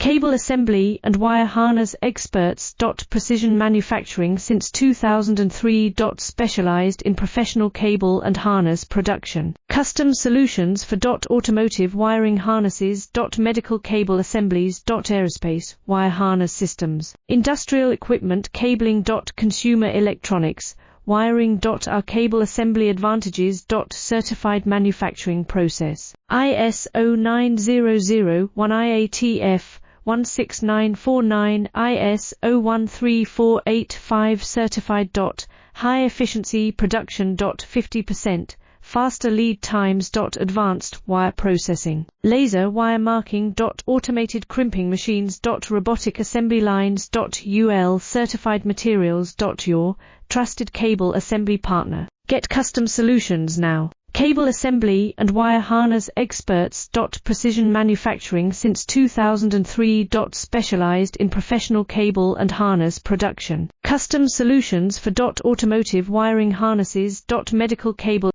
Cable assembly and wire harness experts. Precision manufacturing since 2003. Specialized in professional cable and harness production. Custom solutions for automotive wiring harnesses. Medical cable assemblies. Aerospace wire harness systems. Industrial equipment cabling. Consumer electronics wiring. Our cable assembly advantages. Certified manufacturing process. ISO 9001 IATF 16949 ISO 13485 certified. High efficiency production. 50% faster lead times. Advanced wire processing. Laser wire marking. Automated crimping machines. Robotic assembly lines. UL certified materials. Your trusted cable assembly partner. Get custom solutions now. Cable assembly and wire harness experts. Precision manufacturing since 2003. Specialized in professional cable and harness production. Custom solutions for automotive wiring harnesses. Medical cable